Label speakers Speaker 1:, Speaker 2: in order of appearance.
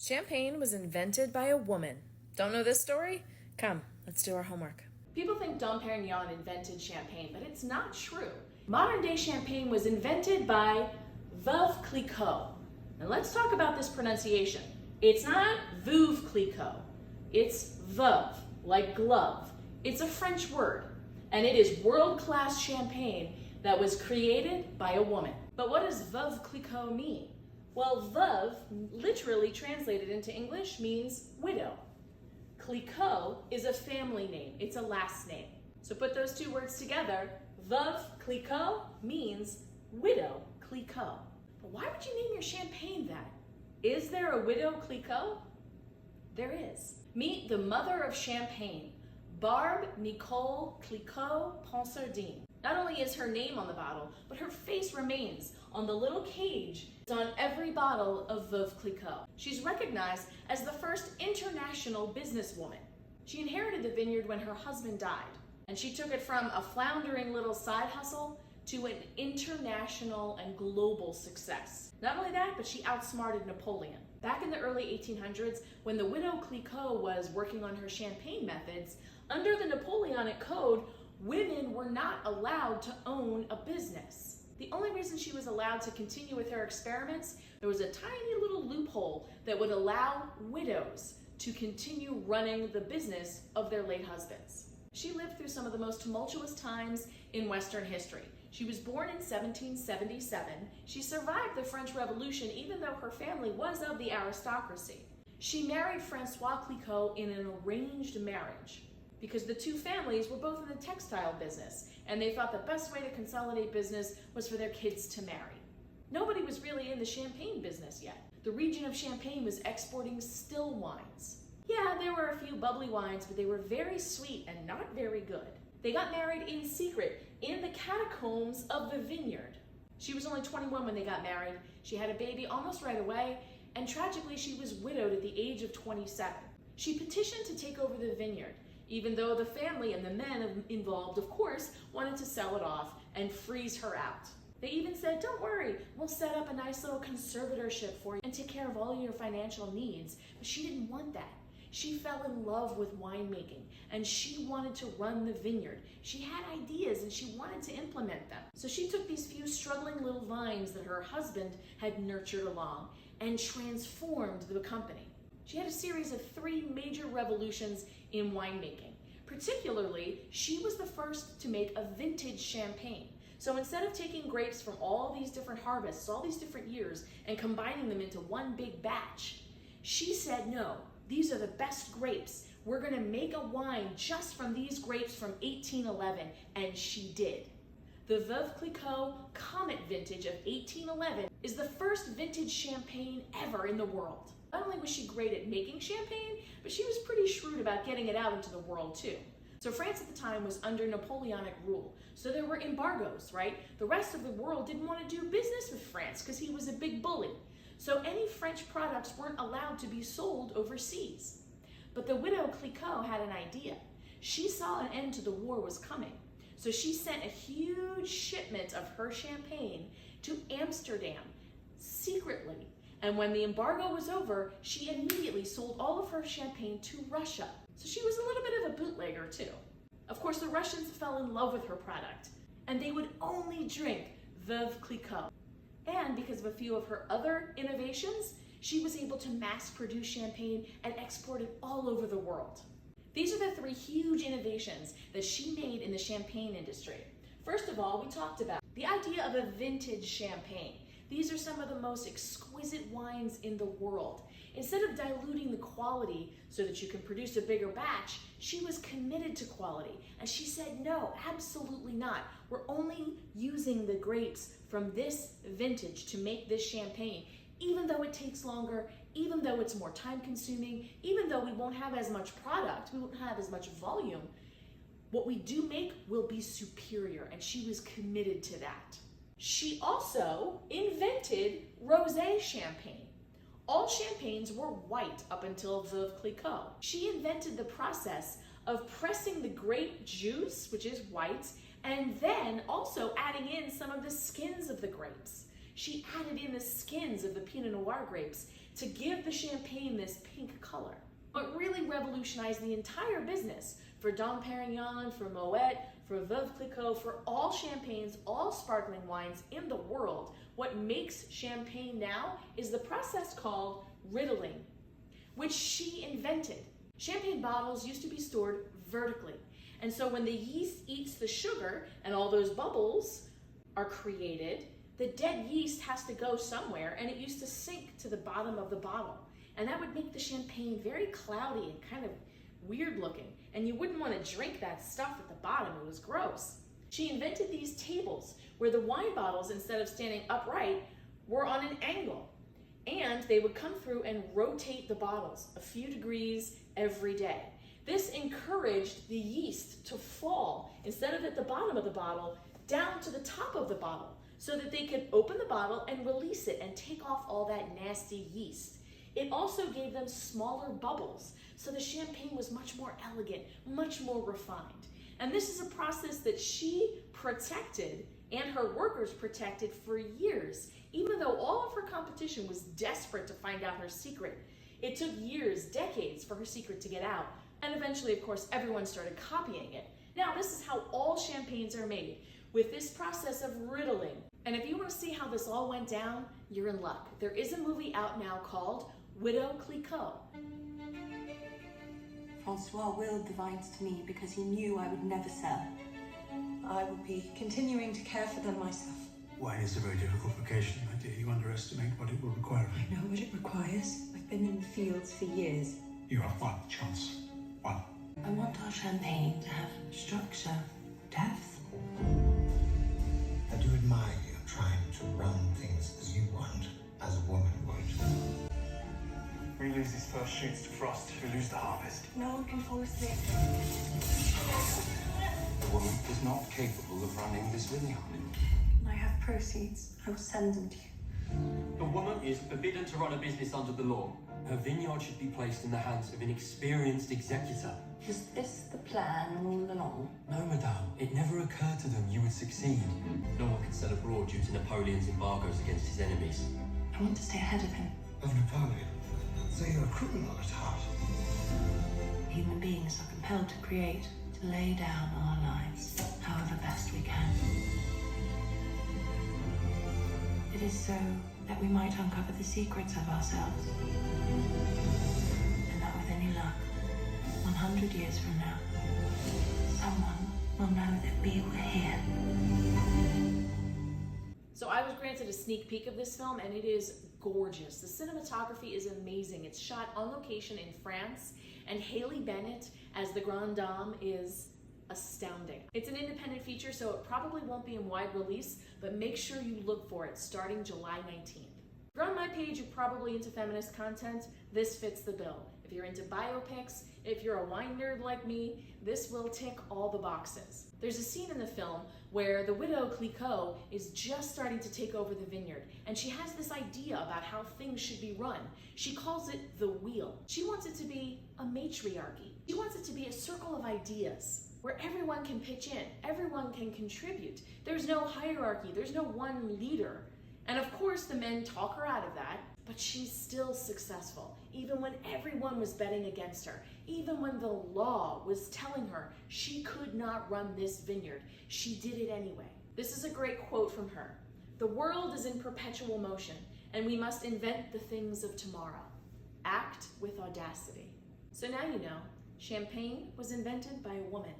Speaker 1: Champagne was invented by a woman. Don't know this story? Come, let's do our homework.
Speaker 2: People think Dom Perignon invented champagne, but it's not true. Modern day champagne was invented by Veuve Clicquot. And let's talk about this pronunciation. It's not Veuve Clicquot. It's Veuve, like glove. It's a French word, and it is world-class champagne that was created by a woman. But what does Veuve Clicquot mean? Well, Veuve, literally translated into English, means widow. Clicquot is a family name. It's a last name. So put those two words together. Veuve Clicquot means widow Clicquot. But why would you name your champagne that? Is there a widow Clicquot? There is. Meet the mother of champagne, Barbe Nicole Clicquot Ponsardin. Not only is her name on the bottle, but her face remains on the little cage on every bottle of Veuve Clicquot. She's recognized as the first international businesswoman. She inherited the vineyard when her husband died, and she took it from a floundering little side hustle to an international and global success. Not only that, but she outsmarted Napoleon. Back in the early 1800s, when the widow Clicquot was working on her champagne methods, under the Napoleonic Code, women were not allowed to own a business. The only reason she was allowed to continue with her experiments, there was a tiny little loophole that would allow widows to continue running the business of their late husbands. She lived through some of the most tumultuous times in Western history. She was born in 1777. She survived the French Revolution even though her family was of the aristocracy. She married Francois Clicquot in an arranged marriage because the two families were both in the textile business, and they thought the best way to consolidate business was for their kids to marry. Nobody was really in the champagne business yet. The region of Champagne was exporting still wines. Yeah, there were a few bubbly wines, but they were very sweet and not very good. They got married in secret in the catacombs of the vineyard. She was only 21 when they got married. She had a baby almost right away, and tragically she was widowed at the age of 27. She petitioned to take over the vineyard, even though the family and the men involved, of course, wanted to sell it off and freeze her out. They even said, don't worry, we'll set up a nice little conservatorship for you and take care of all your financial needs. But she didn't want that. She fell in love with winemaking, and she wanted to run the vineyard. She had ideas and she wanted to implement them. So she took these few struggling little vines that her husband had nurtured along and transformed the company. She had a series of 3 major revolutions in winemaking. Particularly, she was the first to make a vintage champagne. So instead of taking grapes from all these different harvests, all these different years, and combining them into one big batch, she said, no, these are the best grapes. We're gonna make a wine just from these grapes from 1811, and she did. The Veuve Clicquot Comet vintage of 1811 is the first vintage champagne ever in the world. Not only was she great at making champagne, but she was pretty shrewd about getting it out into the world too. So France at the time was under Napoleonic rule. So there were embargoes, right? The rest of the world didn't want to do business with France because he was a big bully. So any French products weren't allowed to be sold overseas. But the widow Clicquot had an idea. She saw an end to the war was coming. So she sent a huge shipment of her champagne to Amsterdam secretly. And when the embargo was over, she immediately sold all of her champagne to Russia. So she was a little bit of a bootlegger too. Of course, the Russians fell in love with her product, and they would only drink Veuve Clicquot. And because of a few of her other innovations, she was able to mass produce champagne and export it all over the world. These are the 3 huge innovations that she made in the champagne industry. First of all, we talked about the idea of a vintage champagne. These are some of the most exquisite wines in the world. Instead of diluting the quality so that you can produce a bigger batch, she was committed to quality. And she said, no, absolutely not. We're only using the grapes from this vintage to make this champagne, even though it takes longer, even though it's more time consuming, even though we won't have as much product, we won't have as much volume. What we do make will be superior, and she was committed to that. She also invented rosé champagne. All champagnes were white up until Veuve Clicquot. She invented the process of pressing the grape juice, which is white, and then also adding in some of the skins of the grapes. She added in the skins of the Pinot Noir grapes to give the champagne this pink color. It really revolutionized the entire business for Dom Perignon, for Moet, for Veuve Clicquot, for all champagnes, all sparkling wines in the world. What makes champagne now is the process called riddling, which she invented. Champagne bottles used to be stored vertically. And so when the yeast eats the sugar and all those bubbles are created, the dead yeast has to go somewhere, and it used to sink to the bottom of the bottle. And that would make the champagne very cloudy and kind of weird looking. And you wouldn't want to drink that stuff at the bottom. It was gross. She invented these tables where the wine bottles, instead of standing upright, were on an angle. And they would come through and rotate the bottles a few degrees every day. This encouraged the yeast to fall, instead of at the bottom of the bottle, down to the top of the bottle, so that they could open the bottle and release it and take off all that nasty yeast. It also gave them smaller bubbles, so the champagne was much more elegant, much more refined. And this is a process that she protected and her workers protected for years, even though all of her competition was desperate to find out her secret. It took years, decades, for her secret to get out, and eventually, of course, everyone started copying it. Now, this is how all champagnes are made, with this process of riddling. And if you want to see how this all went down, you're in luck. There is a movie out now called Veuve Clicquot.
Speaker 3: Francois willed the vines to me because he knew I would never sell. I will be continuing to care for them myself.
Speaker 4: Wine is a very difficult vocation, my dear. You underestimate what it will require of you.
Speaker 3: I know what it requires. I've been in the fields for years.
Speaker 4: You have one chance. One.
Speaker 3: I want our champagne to have structure, depth.
Speaker 5: I do admire you trying to run things as you want, as a woman would.
Speaker 6: We lose these first shoots to frost, we lose the harvest.
Speaker 3: No one can fall asleep.
Speaker 7: The woman is not capable of running this vineyard.
Speaker 3: I have proceeds. I will send them to you.
Speaker 8: The woman is forbidden to run a business under the law. Her vineyard should be placed in the hands of an experienced executor.
Speaker 3: Was this the plan all along?
Speaker 8: No, madame. It never occurred to them you would succeed. No one can sell abroad due to Napoleon's embargoes against his enemies.
Speaker 3: I want to stay ahead of him.
Speaker 5: Of Napoleon. So you're a criminal at heart.
Speaker 3: Human beings are compelled to create, to lay down our lives, however best we can. It is so that we might uncover the secrets of ourselves. And that with any luck, 100 years from now, someone will know that we were here.
Speaker 2: So I was granted a sneak peek of this film, and it is gorgeous. The cinematography is amazing. It's shot on location in France, and Haley Bennett as the Grande Dame is astounding. It's an independent feature, so it probably won't be in wide release, but make sure you look for it starting July 19th. If you're on my page, you're probably into feminist content. This fits the bill. If you're into biopics, if you're a wine nerd like me, this will tick all the boxes. There's a scene in the film where the widow Clicquot is just starting to take over the vineyard, and she has this idea about how things should be run. She calls it the wheel. She wants it to be a matriarchy. She wants it to be a circle of ideas where everyone can pitch in, everyone can contribute. There's no hierarchy, there's no one leader. And of course the men talk her out of that, but she's still successful, even when everyone was betting against her, even when the law was telling her she could not run this vineyard. She did it anyway. This is a great quote from her. "The world is in perpetual motion, and we must invent the things of tomorrow. Act with audacity." So now you know, champagne was invented by a woman.